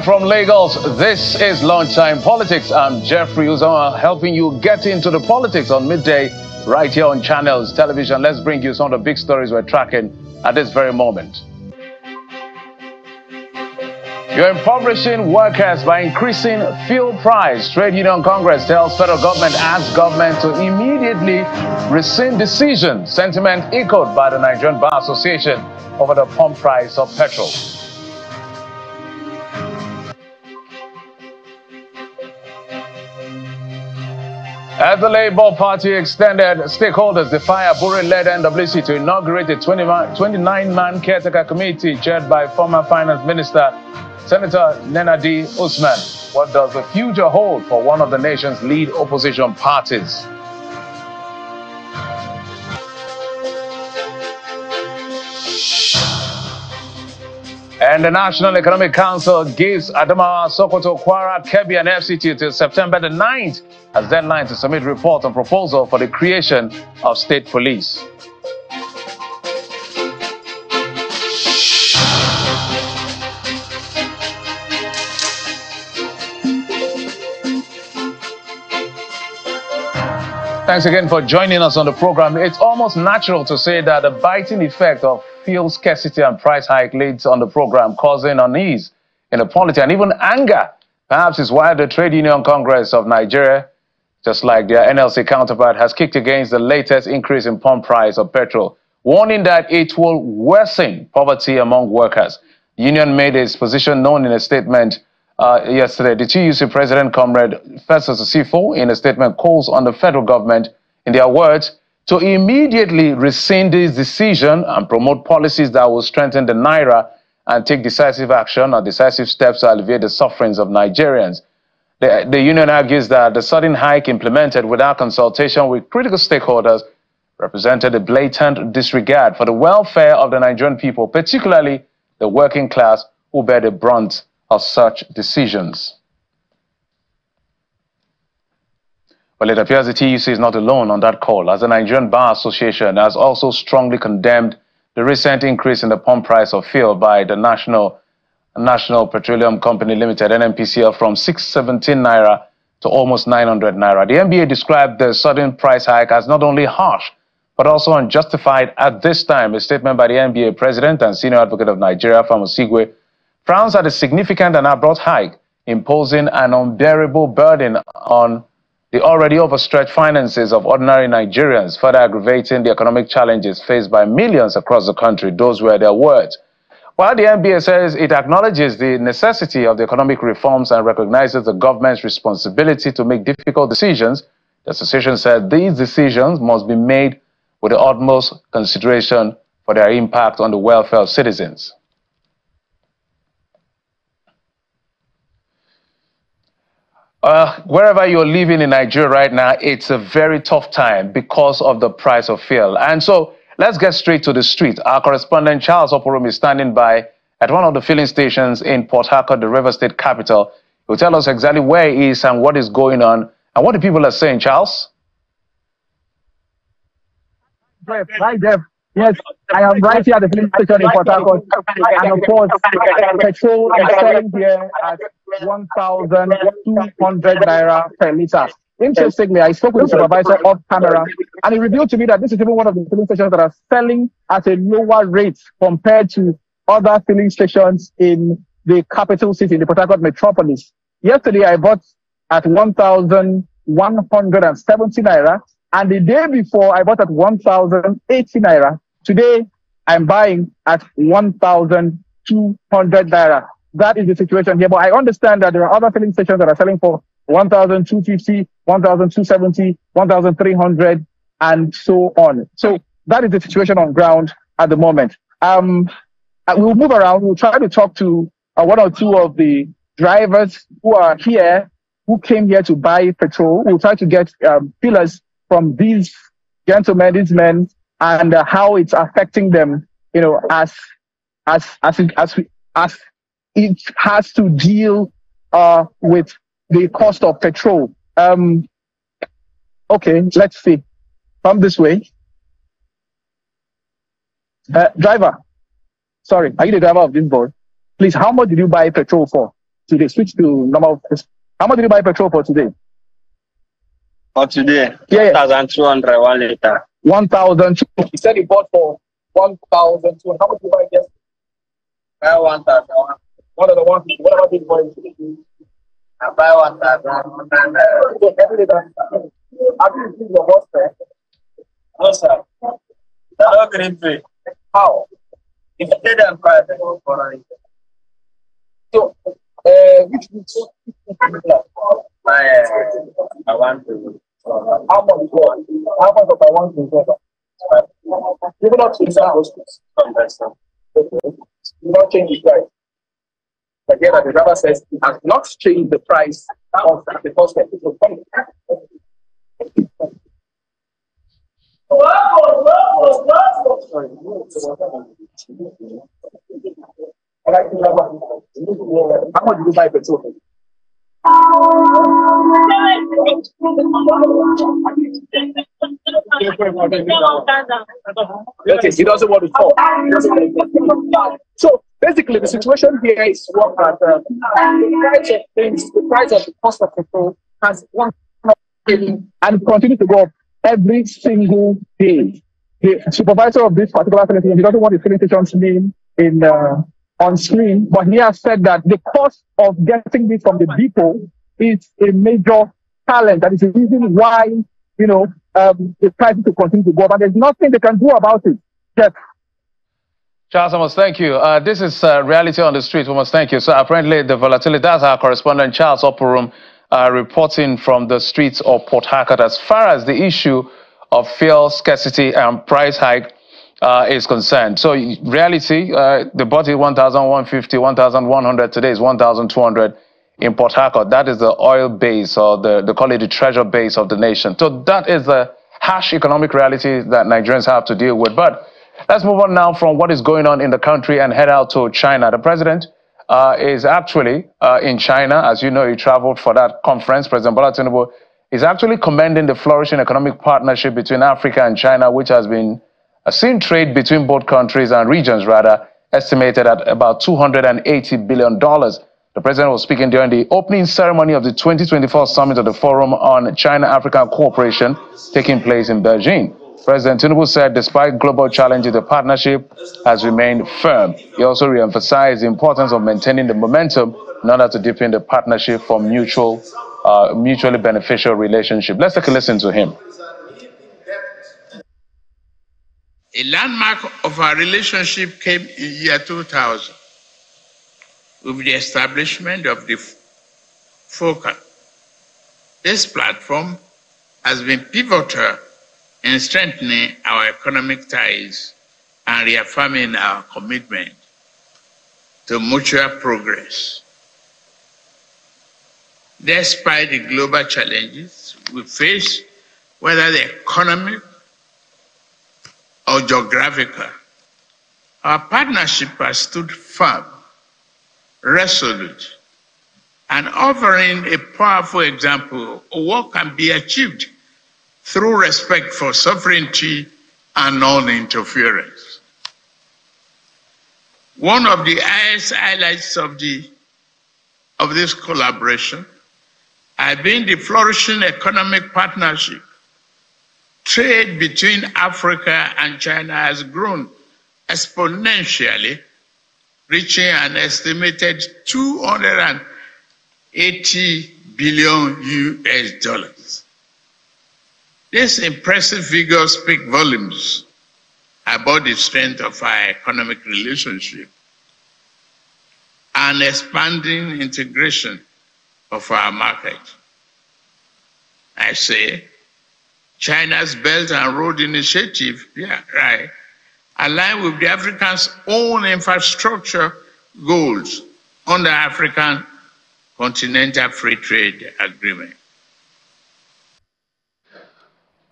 from Lagos, this is Lunchtime Politics. I'm Jeffrey Uzoma, helping you get into the politics on midday right here on Channels Television. Let's bring you some of the big stories we're tracking at this very moment. You're impoverishing workers by increasing fuel price. Trade Union Congress tells federal government asks government to immediately rescind decision. Sentiment echoed by the Nigerian Bar Association over the pump price of petrol. As the Labour Party extended, stakeholders defy Abure-led NWC to inaugurate a 29-man caretaker committee chaired by former Finance Minister Senator Nenadi Usman. What does the future hold for one of the nation's lead opposition parties? And the National Economic Council gives Adamawa, Sokoto, Kwara, Kebbi, and FCT till September the 9th as deadline to submit report on proposal for the creation of state police. Thanks again for joining us on the program. It's almost natural to say that the biting effect of fuel scarcity and price hike leads on the program, causing unease in the polity and even anger. Perhaps is why the Trade Union Congress of Nigeria, just like their NLC counterpart, has kicked against the latest increase in pump price of petrol, warning that it will worsen poverty among workers. The union made its position known in a statement yesterday. The TUC President, Comrade Festus Sifo, in a statement, calls on the federal government, in their words, to immediately rescind this decision and promote policies that will strengthen the Naira and take decisive action or decisive steps to alleviate the sufferings of Nigerians. The union argues that the sudden hike implemented without consultation with critical stakeholders represented a blatant disregard for the welfare of the Nigerian people, particularly the working class who bear the brunt of such decisions. Well, it appears the TUC is not alone on that call, as the Nigerian Bar Association has also strongly condemned the recent increase in the pump price of fuel by the National Petroleum Company Limited, NNPCL, from 617 naira to almost 900 naira. The NBA described the sudden price hike as not only harsh, but also unjustified at this time. A statement by the NBA president and senior advocate of Nigeria, Famosigwe, frowns at a significant and abrupt hike, imposing an unbearable burden on the already overstretched finances of ordinary Nigerians, further aggravating the economic challenges faced by millions across the country. Those were their words. While the NBA says it acknowledges the necessity of the economic reforms and recognizes the government's responsibility to make difficult decisions, the association said these decisions must be made with the utmost consideration for their impact on the welfare of citizens. Wherever you're living in Nigeria right now, it's a very tough time because of the price of fuel. And so let's get straight to the street. Our correspondent Charles Oporom is standing by at one of the filling stations in Port Harcourt, the River State capital. He'll tell us exactly where he is and what is going on and what the people are saying. Charles? Hi, Jeff. Yes, I am right here at the filling station in Port Harcourt. And of course, petrol is selling here at 1,200 naira per litre. Interestingly, I spoke with the supervisor off camera, and he revealed to me that this is even one of the filling stations that are selling at a lower rate compared to other filling stations in the capital city, in the Port Harcourt metropolis. Yesterday, I bought at 1,170 naira, and the day before, I bought at 1,080 naira. Today, I'm buying at 1,200 naira. That is the situation here. But I understand that there are other filling stations that are selling for 1,250, 1,270, 1,300, and so on. So that is the situation on ground at the moment. We'll move around. We'll try to talk to one or two of the drivers who are here, who came here to buy petrol. We'll try to get fillers from these gentlemen, these men, and how it's affecting them, you know, as it has to deal with the cost of petrol. Okay, let's see. Come this way. Driver, sorry, are you the driver of this board? Please, how much did you buy petrol for? today. Switch to normal. How much did you buy petrol for today? For today, Yeah. 1,200 1 liter. 1,000. He said he bought for 1,200. How much did you buy yesterday? 1,000. What are the ones? What about you buying today? I buy 1,000. So every day that have you increased your horse fare? No, sir. No green pay. How? If you pay them price, they go for it. So, which I want to. how much? How much of I want to get? You will not change that. You not change the price. Again, as the driver says, it has not changed the price of the cost of people coming. How much did you buy petrol? Okay, he doesn't want to talk. So basically, the situation here is what the price of things, the price of the cost of petrol has gone up and continue to go up every single day. The supervisor of this particular filling station, he doesn't want the filling station's name in on screen, but he has said that the cost of getting this from the depot is a major challenge. That is the reason why, you know, the prices will continue to go up, and there's nothing they can do about it. Yes. Charles, I must thank you. This is reality on the street. We must thank you. So apparently the volatility, that's our correspondent Charles Oporum reporting from the streets of Port Harcourt as far as the issue of fuel scarcity and price hike is concerned. So reality, the bought it 1,150, 1,100. Today is 1,200 in Port Harcourt. That is the oil base, or they call it the treasure base of the nation. So that is the harsh economic reality that Nigerians have to deal with. But let's move on now from what is going on in the country and head out to China. The president is actually in China. As you know, he traveled for that conference. President Bola Tinubu is actually commending the flourishing economic partnership between Africa and China, which has been seen trade between both countries and regions, rather, estimated at about $280 billion. The president was speaking during the opening ceremony of the 2024 summit of the Forum on China-Africa Cooperation taking place in Beijing. President Tinubu said despite global challenges, the partnership has remained firm. He also re-emphasized the importance of maintaining the momentum in order to deepen the partnership for mutually beneficial relationship. Let's take a listen to him. A landmark of our relationship came in year 2000 with the establishment of the FOCA. This platform has been pivotal in strengthening our economic ties and reaffirming our commitment to mutual progress. Despite the global challenges we face, whether the economic or geographical, our partnership has stood firm, resolute, and offering a powerful example of what can be achieved through respect for sovereignty and non-interference. One of the highlights of this collaboration has been the flourishing economic partnership. Trade between Africa and China has grown exponentially, reaching an estimated $280 billion US. These impressive figures speak volumes about the strength of our economic relationship and expanding integration of our market. I say, China's Belt and Road Initiative, align with the Africans' own infrastructure goals under African Continental Free Trade Agreement.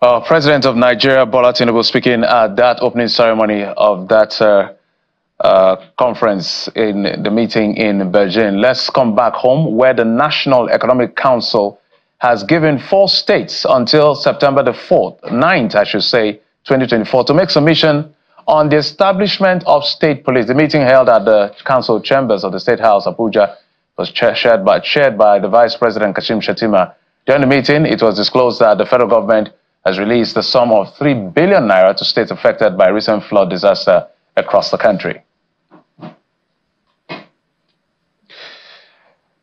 President of Nigeria, Bola Tinubu, speaking at that opening ceremony of that conference in the meeting in Beijing. Let's come back home, where the National Economic Council has given 4 states until September the 9th, I should say, 2024, to make submission on the establishment of state police. The meeting held at the council chambers of the State House, Abuja, was shared by the Vice President Kashim Shettima. During the meeting, it was disclosed that the federal government has released the sum of 3 billion naira to states affected by recent flood disaster across the country.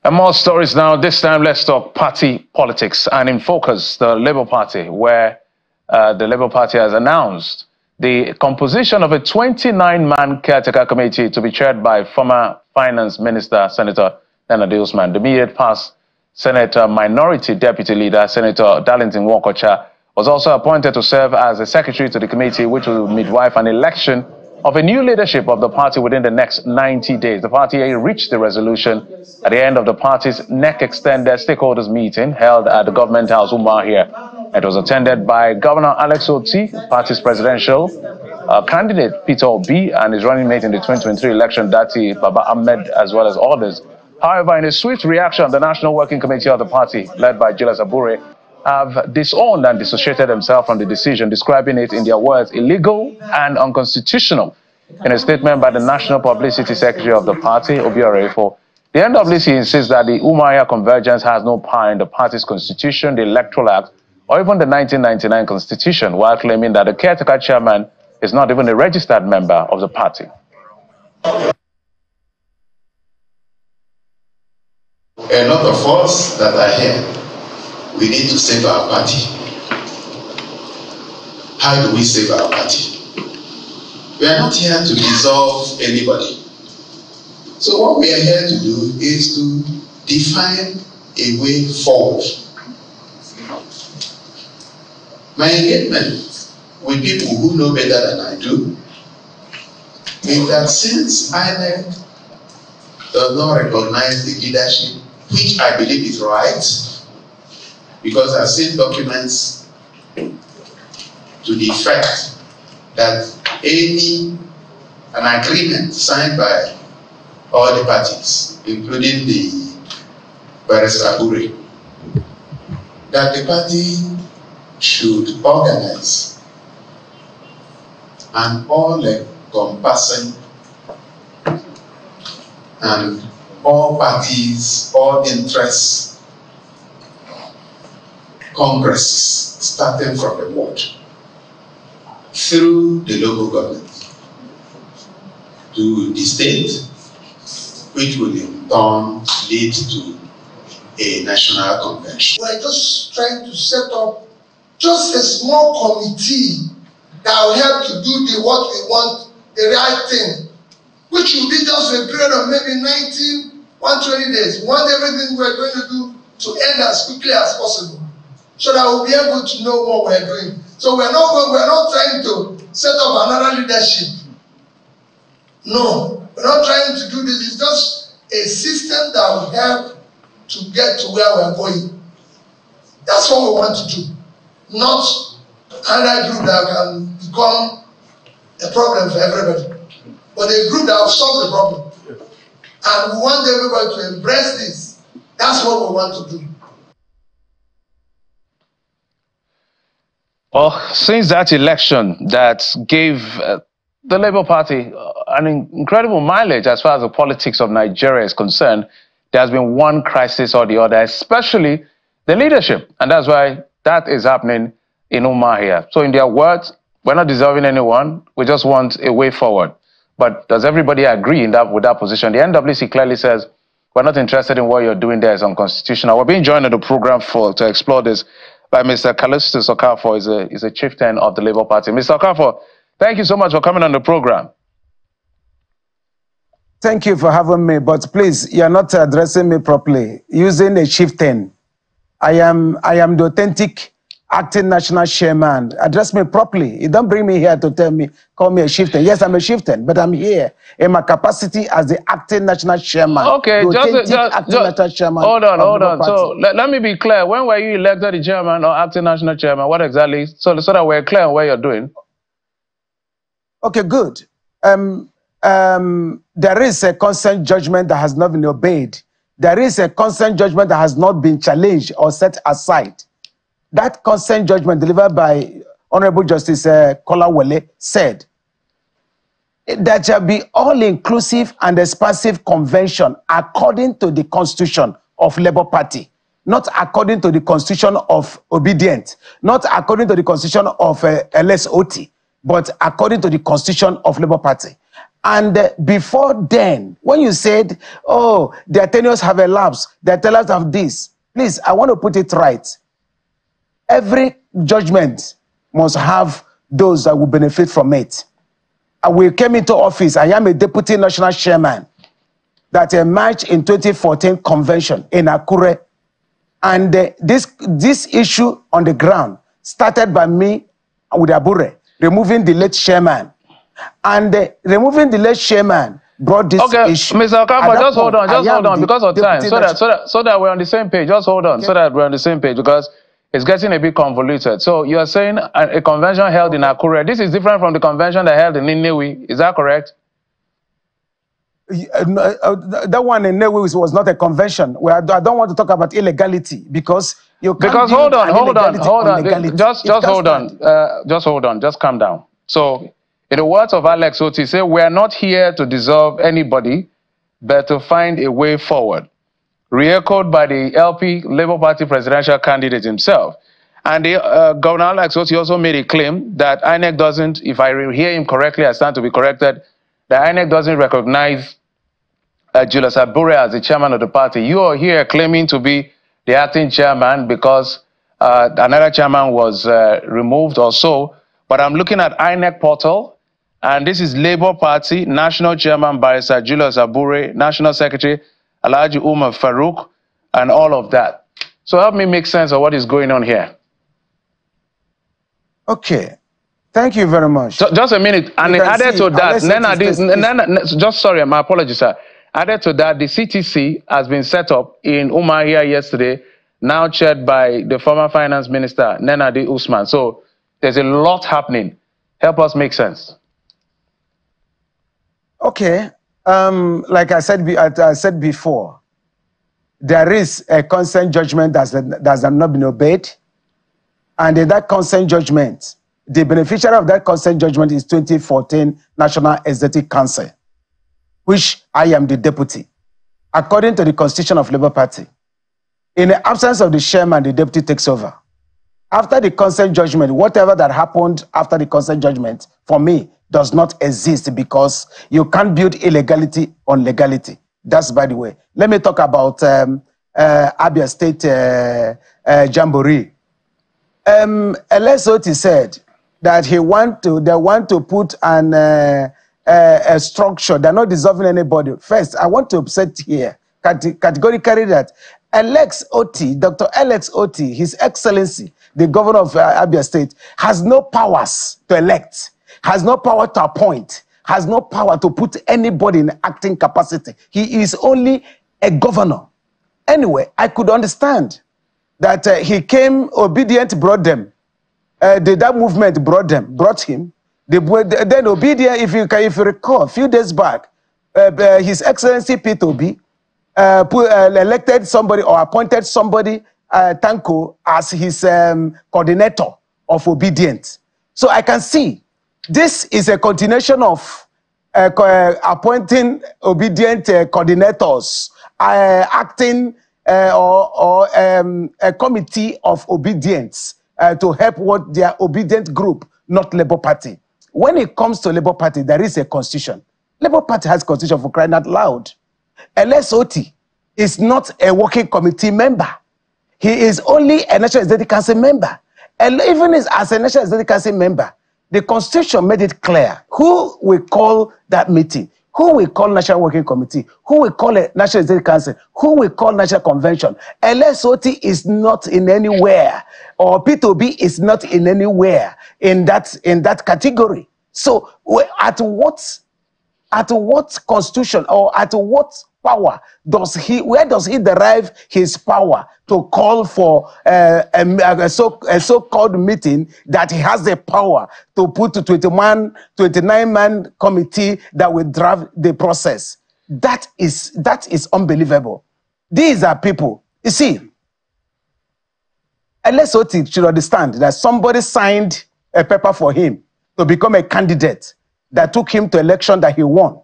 And more stories now. This time, let's talk party politics. And in focus, the Labour Party, where the Labour Party has announced the composition of a 29-man caretaker committee to be chaired by former Finance Minister, Senator Nana Usman. The immediate past Senator Minority Deputy Leader, Senator Darlington Wokocha, was also appointed to serve as a secretary to the committee, which will midwife an election of a new leadership of the party within the next 90 days. The party reached the resolution at the end of the party's neck extended stakeholders meeting held at the Government House, Umuahia. It was attended by Governor Alex Oti, the party's presidential candidate Peter Obi, and his running mate in the 2023 election, Dati Baba Ahmed, as well as others. However, in a swift reaction, the National Working Committee of the party, led by Julius Abure, have disowned and dissociated themselves from the decision, describing it, in their words, illegal and unconstitutional. In a statement by the National Publicity Secretary of the party, Obiorefo, the NWC insists that the Umuahia Convergence has no power in the party's constitution, the Electoral Act, or even the 1999 Constitution, while claiming that the caretaker chairman is not even a registered member of the party. A lot of us that are here, we need to save our party. How do we save our party? We are not here to dissolve anybody. So what we are here to do is to define a way forward. My engagement with people who know better than I do is that since INEC does not recognize the leadership, which I believe is right, because I've seen documents to the effect that an agreement signed by all the parties, including the Barrister Abure, that the party should organize an all-encompassing and all parties, all interests congresses starting from the ward through the local government to the state, which will in turn lead to a national convention. We're just trying to set up just a small committee that will help to do what we want, the right thing, which will be just a period of maybe 90, 120 days. We want everything we're going to do to end as quickly as possible, so that we'll be able to know what we're doing. So we're not trying to set up another leadership. No, we're not trying to do this. It's just a system that will help to get to where we're going. That's what we want to do. Not another group that can become a problem for everybody, but a group that will solve the problem. And we want everybody to embrace this. That's what we want to do. Well, since that election that gave the Labour Party an incredible mileage as far as the politics of Nigeria is concerned, there has been one crisis or the other, especially the leadership. And that's why that is happening in Umuahia. So in their words, we're not dissolving anyone. We just want a way forward. But does everybody agree with that position? The NWC clearly says, we're not interested in what you're doing there is unconstitutional. We're being joined on the program to explore this by Mr. Callistus Okafor, is a chieftain of the Labour Party. Mr. Okafor, thank you so much for coming on the program. Thank you for having me, but please, you're not addressing me properly. Using a chieftain. I am the authentic acting national chairman. Address me properly. You don't bring me here to call me a chieftain. Yes, I'm a chieftain, but I'm here in my capacity as the acting national chairman. Okay, hold on. So let me be clear. When were you elected the chairman or acting national chairman? What exactly? So that we're clear on what you're doing. Okay, good. There is a consent judgment that has not been obeyed. There is a consent judgment that has not been challenged or set aside. That consent judgment delivered by Honorable Justice Kolawole said there shall be all-inclusive and expansive convention according to the constitution of Labour Party, not according to the constitution of Obedient, not according to the constitution of LSOT, but according to the constitution of Labour Party. And before then, when you said, oh, their tenures have elapsed, their tenures have this, please, I want to put it right. Every judgment must have those that will benefit from it. We came into office, I am a deputy national chairman that emerged in 2014 convention in Akure. And this issue on the ground started by me with Abure, removing the late chairman. And removing the late chairman brought this issue. Mr. Okafor, just hold on, because of time, so that we're on the same page. Just hold on, so that we're on the same page, because it's getting a bit convoluted. So you are saying a convention held in Akure. This is different from the convention that held in Nnewi. Is that correct? That one in Nnewi was not a convention. I don't want to talk about illegality because you can't. Because hold on. Just hold on. Just calm down. So, in the words of Alex Oti, say we are not here to dissolve anybody, but to find a way forward. Re-echoed by the LP Labour Party presidential candidate himself. And the, Governor Alex Oti also made a claim that INEC doesn't, if I hear him correctly, I stand to be corrected, that INEC doesn't recognize Julius Abure as the chairman of the party. You are here claiming to be the acting chairman because another chairman was removed or so. But I'm looking at INEC portal, and this is Labour Party, National Chairman Barrister Julius Abure, National Secretary Alhaji Umar Farouk, and all of that. So help me make sense of what is going on here. Okay. Thank you very much. So, just a minute. And added to that, sorry, my apologies, sir. Added to that, the CTC has been set up in Umuahia yesterday, now chaired by the former finance minister, Nenadi Usman. So there's a lot happening. Help us make sense. Okay. Like I said before, there is a consent judgment that has not been obeyed. And in that consent judgment, the beneficiary of that consent judgment is 2014 National Executive Council, which I am the deputy, according to the Constitution of Labour Party. In the absence of the chairman, the deputy takes over. After the consent judgment, whatever that happened after the consent judgment, for me, does not exist because you can't build illegality on legality. That's by the way. Let me talk about Abia State Jamboree. LSOT said that they want to put a structure. They're not dissolving anybody. First, I want to upset here categorically that Dr. Alex Oti, His Excellency, the governor of Abia State, has no powers to elect, has no power to appoint, has no power to put anybody in acting capacity. He is only a governor. Anyway, I could understand that he came, Obedient brought them. That movement brought him. Then Obedient, if you recall, a few days back, His Excellency P2B elected somebody or appointed somebody, Tanko, as his coordinator of Obedient. So I can see this is a continuation of appointing Obedient coordinators, acting a committee of obedience to help what their obedient group, not Labour Party. When it comes to Labour Party, there is a constitution. Labour Party has constitution for crying out loud. LSOT is not a working committee member. He is only a National Executive Council member. And even as a National Executive Council member, the constitution made it clear who will call that meeting, who will call National Working Committee, who will call a National Executive Council, who will call National Convention. LSOT is not in anywhere, or P2B is not in anywhere in that category. So at what constitution or at what power where does he derive his power to call for a so-called meeting that he has the power to put a 29-man committee that will draft the process? That is unbelievable. These are people. You see, LSOT should understand that somebody signed a paper for him to become a candidate that took him to election that he won.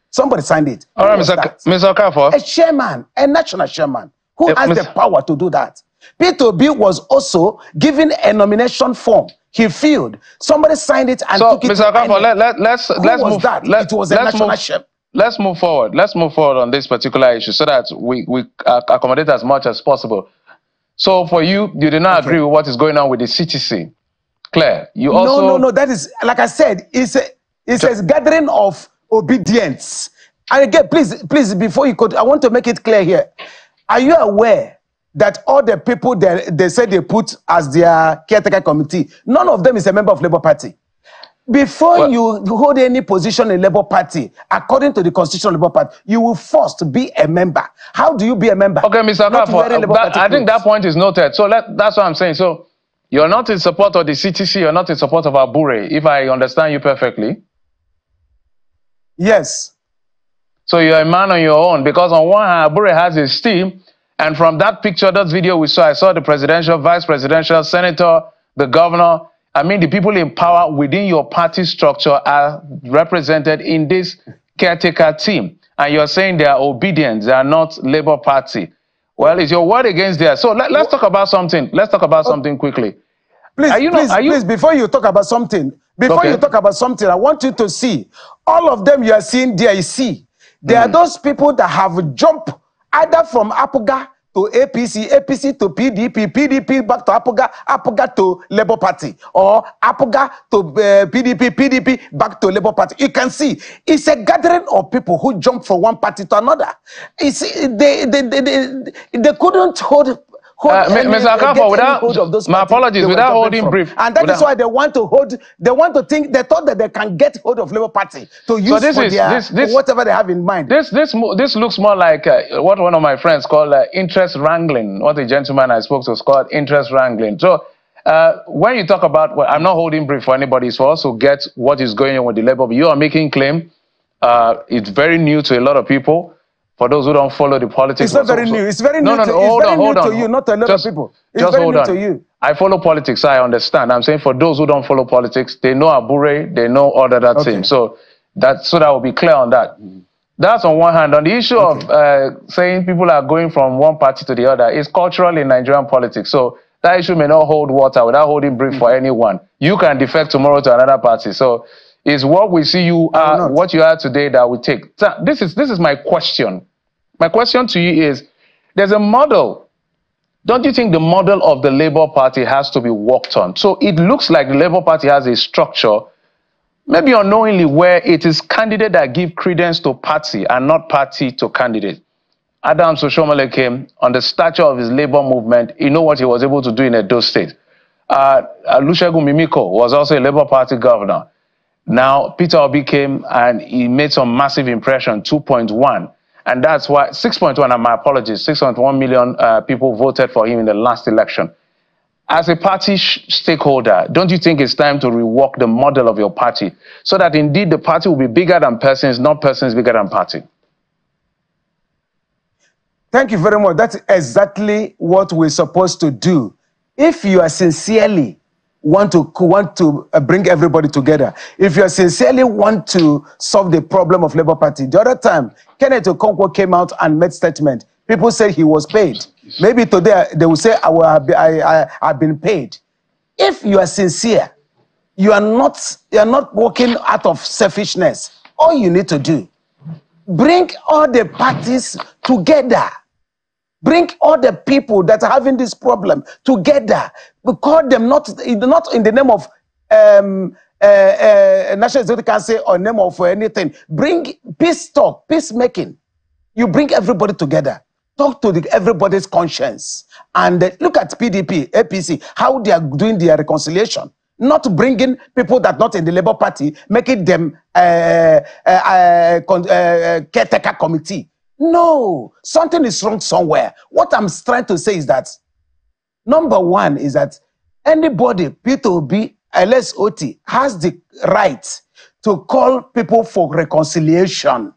Somebody signed it. All right, Mr. Okafor. A chairman, a national chairman, who has Mr. the power to do that. P2B was also given a nomination form. He filled. Somebody signed it and took it. Mr. Okafor, let's move. It was a national chairman. Let's move forward. Let's move forward on this particular issue so that we accommodate as much as possible. So for you did not agree with what is going on with the CTC. Claire, you also... No. That is, like I said, it's a gathering of obedience. And again, please, before you could, I want to make it clear here. Are you aware that all the people they said they put as their caretaker committee, none of them is a member of Labour Party? Before you hold any position in Labour Party, according to the Constitution of Labour Party, you will first be a member. How do you be a member? Okay, Mr. Okafor, I think that point is noted. So that's what I'm saying. So you're not in support of the CTC, you're not in support of Abure, if I understand you perfectly. Yes. So you're a man on your own, because on one hand, Abure has his team, and from that picture, that video we saw, I saw the presidential, vice presidential, senator, the governor. I mean, the people in power within your party structure are represented in this caretaker team. And you're saying they are obedient, they are not Labour Party. Well, is your word against theirs? So let's talk about something. Let's talk about something quickly. Please, before you talk about something, I want you to see, all of them you are seeing there, you see, there are those people that have jumped either from Apuga to APC, APC to PDP, PDP back to Apuga, Apuga to Labour Party, or Apuga to PDP, PDP back to Labour Party. You can see it's a gathering of people who jump from one party to another. They couldn't hold Mr. Okafor, my apologies, without holding brief. And that is why they want to hold, they thought that they can get hold of Labour Party to use for whatever they have in mind. This looks more like what one of my friends called interest wrangling. What the gentleman I spoke to is called interest wrangling. So when you talk about, well, I'm not holding brief for anybody, it's for us to get what is going on with the Labour. You are making claim. It's very new to a lot of people. For those who don't follow the politics, it's not very new. It's very new. Hold on. To you, not a lot of people. It's very new to you. I follow politics, so I understand. I'm saying for those who don't follow politics, they know Abure, they know all that team. So that will be clear on that. That's on one hand. On the issue of saying people are going from one party to the other, it's cultural in Nigerian politics. So that issue may not hold water without holding brief for anyone. You can defect tomorrow to another party. So it's what we see you are, what you are today that we take. So this is my question. My question to you is, there's a model. Don't you think the model of the Labour Party has to be worked on? So it looks like the Labour Party has a structure, maybe unknowingly, where it is candidate that give credence to party and not party to candidate. Adams Oshiomhole came on the stature of his Labour movement. You know what he was able to do in Edo State. Olusegun Mimiko was also a Labour Party governor. Now, Peter Obi came and he made some massive impression, 2.1. And that's why, 6.1, and my apologies, 6.1 million people voted for him in the last election. As a party stakeholder, don't you think it's time to rework the model of your party so that indeed the party will be bigger than persons, not persons bigger than party? Thank you very much. That's exactly what we're supposed to do. If you are sincerely want to bring everybody together, if you sincerely want to solve the problem of Labour Party. The other time, Kenneth Okonkwo came out and made statement. People said he was paid. Maybe today they will say, I've been paid. If you are sincere, you are not working out of selfishness. All you need to do, bring all the parties together. Bring all the people that are having this problem together. We call them not in the name of National Executive Council or name of anything. Bring peace talk, peacemaking. You bring everybody together. Talk to everybody's conscience. And look at PDP, APC, how they are doing their reconciliation. Not bringing people that are not in the Labour Party, making them caretaker committee. No, something is wrong somewhere. What I'm trying to say is that, number one is that anybody, P2B, LSOT, has the right to call people for reconciliation.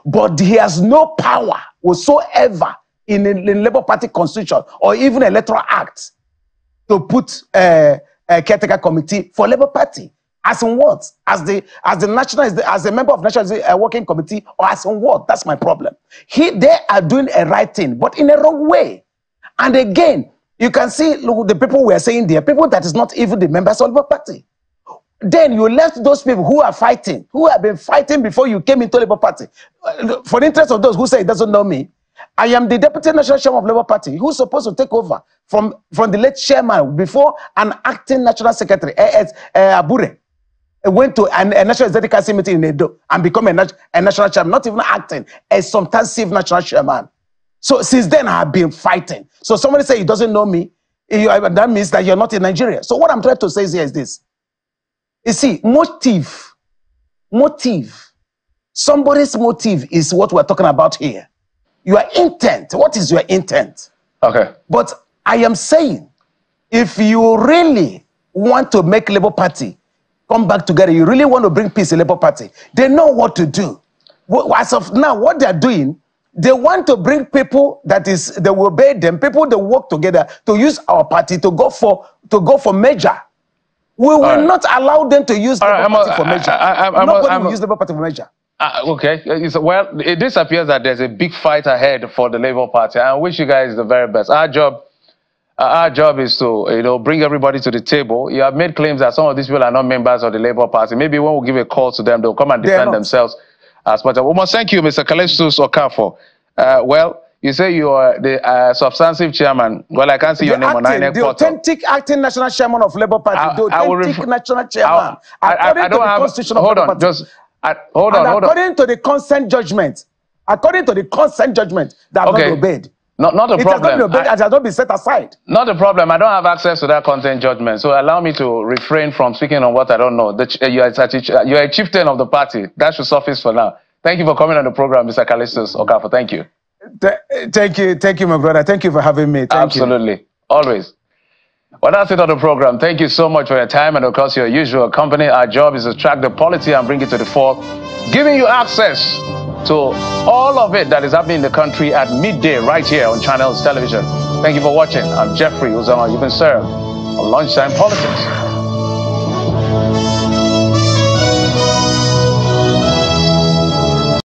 But he has no power whatsoever in the Labour Party constitution or even Electoral Act to put a caretaker committee for Labour Party. As in what? As a member of national working committee, or as in what? That's my problem. They are doing a right thing, but in a wrong way. And again, you can see, look, the people we are saying there, people that is not even the members of the Labour Party. Then you left those people who are fighting, who have been fighting before you came into Labour Party. For the interest of those who say it doesn't know me, I am the deputy national chairman of Labour Party, who's supposed to take over from the late chairman before an acting national secretary, Abure, went to a national executive council meeting in Edo and become a national chairman, not even acting, a substantive national chairman. So since then, I have been fighting. So somebody say he doesn't know me, that means that you're not in Nigeria. So what I'm trying to say here is this. You see, motive. Somebody's motive is what we're talking about here. Your intent. What is your intent? Okay. But I am saying, if you really want to make Labour Party come back together, you really want to bring peace in Labour Party, they know what to do. As of now, what they're doing, they want to bring people they will obey them, people that work together to use our party to go for merger. We will not allow them to use Labour Party for merger. Nobody will use Labour Party for merger. Okay. Well, it disappears that there's a big fight ahead for the Labour Party. I wish you guys the very best. Our job is to bring everybody to the table. You have made claims that some of these people are not members of the Labour Party. Maybe when we give a call to them, they'll come and defend themselves as much. We must thank you, Mr. PoliticsToday Okafor. Well, you say you are the substantive chairman. Well, I can't see your name on INEC portal. The authentic acting national chairman of Labour Party. The authentic national chairman. According to the constitution of Labour Party. Hold on. According to the consent judgment, that I've not obeyed. Not a problem. It has not been obeyed, it has not been set aside. Not a problem. I don't have access to that consent judgment, so allow me to refrain from speaking on what I don't know. You are a chieftain of the party. That should suffice for now. Thank you for coming on the program, Mr. PoliticsToday Okafor. Thank you. Thank you, my brother. Thank you for having me. Absolutely. Always. Well, that's it on the program. Thank you so much for your time and, of course, your usual company. Our job is to track the polity and bring it to the fore, giving you access to all of it that is happening in the country at midday right here on Channels Television. Thank you for watching. I'm Jeffrey Uzama. You've been served on Lunchtime Politics.